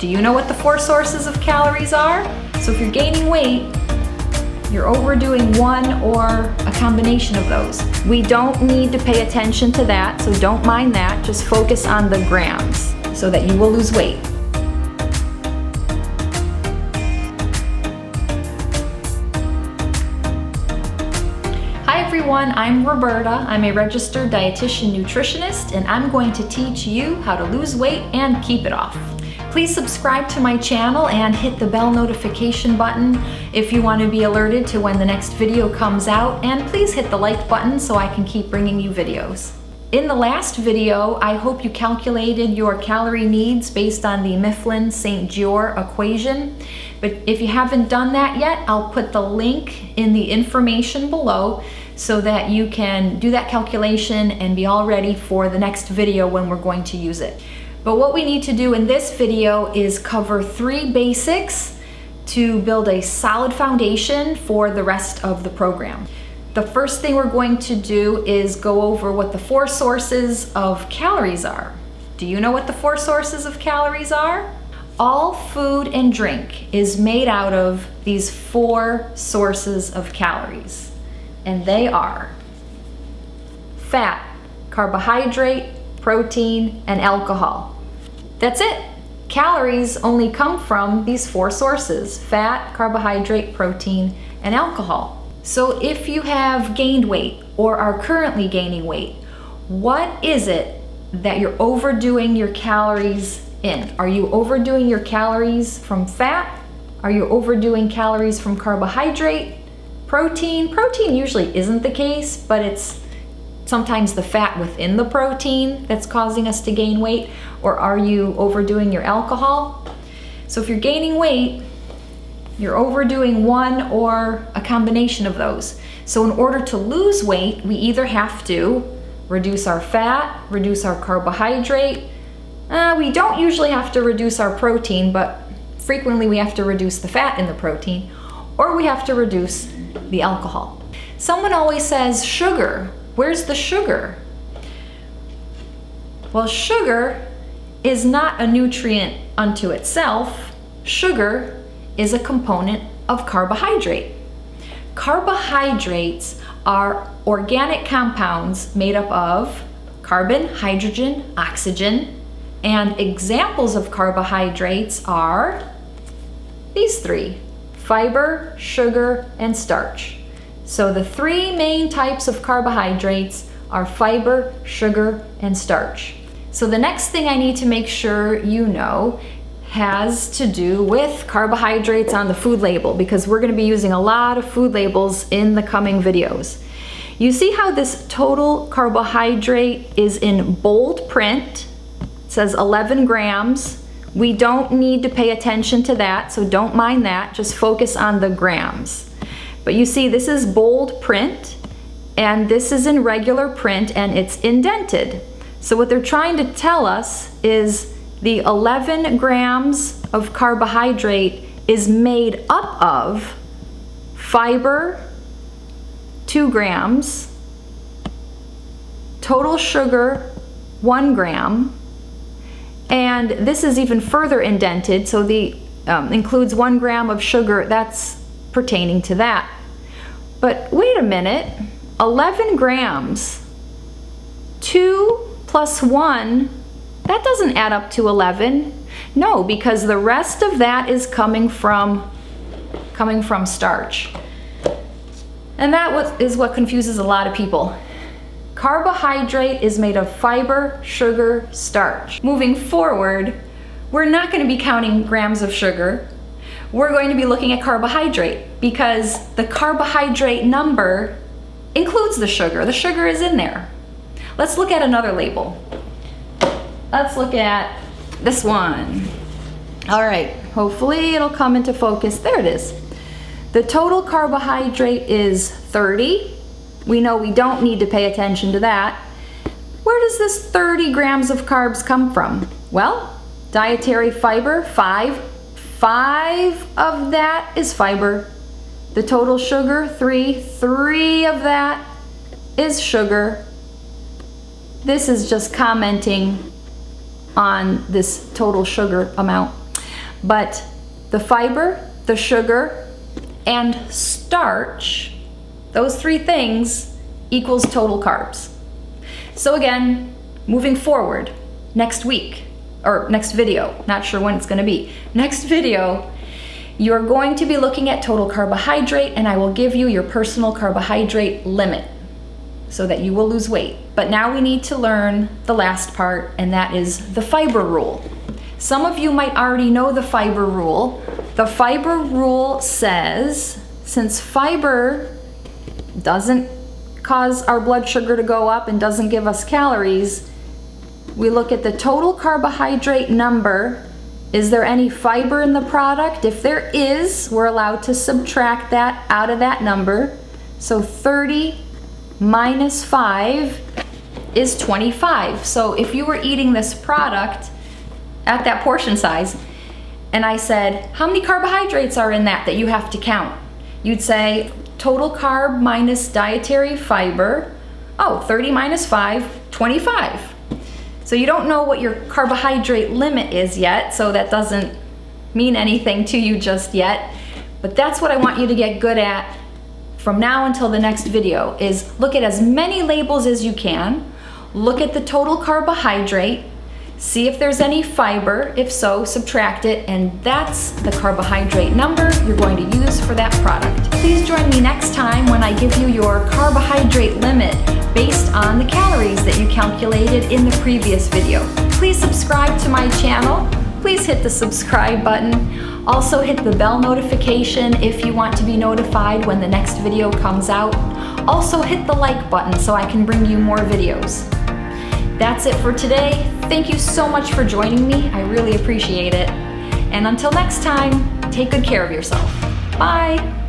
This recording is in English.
Do you know what the 4 sources of calories are? So if you're gaining weight, you're overdoing one or a combination of those. We don't need to pay attention to that, so don't mind that. Just focus on the grams so that you will lose weight. Hi everyone, I'm Roberta. I'm a registered dietitian nutritionist, and I'm going to teach you how to lose weight and keep it off. Please subscribe to my channel and hit the bell notification button if you want to be alerted to when the next video comes out, and please hit the like button so I can keep bringing you videos. In the last video, I hope you calculated your calorie needs based on the Mifflin-St. Jeor equation, but if you haven't done that yet, I'll put the link in the information below so that you can do that calculation and be all ready for the next video when we're going to use it. But what we need to do in this video is cover 3 basics to build a solid foundation for the rest of the program. The first thing we're going to do is go over what the 4 sources of calories are. Do you know what the 4 sources of calories are? All food and drink is made out of these 4 sources of calories, and they are fat, carbohydrate, protein, and alcohol. That's it. Calories only come from these 4 sources: fat, carbohydrate, protein, and alcohol. So if you have gained weight or are currently gaining weight, what is it that you're overdoing your calories in? Are you overdoing your calories from fat? Are you overdoing calories from carbohydrate? Protein? Protein usually isn't the case, but it's sometimes the fat within the protein that's causing us to gain weight. Or are you overdoing your alcohol? So if you're gaining weight, you're overdoing one or a combination of those. So in order to lose weight, we either have to reduce our fat, reduce our carbohydrate. We don't usually have to reduce our protein, but frequently we have to reduce the fat in the protein, or we have to reduce the alcohol. Someone always says, sugar. Where's the sugar? Well, sugar is not a nutrient unto itself. Sugar is a component of carbohydrate. Carbohydrates are organic compounds made up of carbon, hydrogen, oxygen, and examples of carbohydrates are these 3: fiber, sugar, and starch. So the 3 main types of carbohydrates are fiber, sugar, and starch. So the next thing I need to make sure you know has to do with carbohydrates on the food label, because we're going to be using a lot of food labels in the coming videos. You see how this total carbohydrate is in bold print? It says 11 grams. We don't need to pay attention to that, so don't mind that. Just focus on the grams. But you see, this is bold print, and this is in regular print, and it's indented. So what they're trying to tell us is the 11 grams of carbohydrate is made up of fiber, 2 grams, total sugar, 1 gram, and this is even further indented, so the includes 1 gram of sugar. That's pertaining to that. But wait a minute, 11 grams, 2 plus 1, that doesn't add up to 11. No, because the rest of that is coming from starch. And that is what confuses a lot of people. Carbohydrate is made of fiber, sugar, starch. Moving forward, we're not going to be counting grams of sugar. We're going to be looking at carbohydrate, because the carbohydrate number includes the sugar. The sugar is in there. Let's look at another label. Let's look at this one. All right, hopefully it'll come into focus. There it is. The total carbohydrate is 30. We know we don't need to pay attention to that. Where does this 30 grams of carbs come from? Well, dietary fiber, 5 of that is fiber. The total sugar, 3 of that is sugar. This is just commenting on this total sugar amount. But the fiber, the sugar, and starch, those three things equals total carbs. So again, moving forward, next week, or next video, not sure when it's gonna be, next video, you're going to be looking at total carbohydrate, and I will give you your personal carbohydrate limit so that you will lose weight. But now we need to learn the last part, and that is the fiber rule. Some of you might already know the fiber rule. The fiber rule says, since fiber doesn't cause our blood sugar to go up and doesn't give us calories, we look at the total carbohydrate number. Is there any fiber in the product? If there is, we're allowed to subtract that out of that number. So 30 minus 5 is 25. So if you were eating this product at that portion size, and I said, how many carbohydrates are in that you have to count? You'd say, total carb minus dietary fiber, 30 minus 5, 25. So you don't know what your carbohydrate limit is yet, so that doesn't mean anything to you just yet. But that's what I want you to get good at from now until the next video, is look at as many labels as you can, look at the total carbohydrate, see if there's any fiber. If so, subtract it, and that's the carbohydrate number you're going to use for that product. Please join me next time when I give you your carbohydrate limit based on the calories that you calculated in the previous video. Please subscribe to my channel. Please hit the subscribe button. Also hit the bell notification if you want to be notified when the next video comes out. Also hit the like button so I can bring you more videos. That's it for today. Thank you so much for joining me. I really appreciate it. And until next time, take good care of yourself. Bye.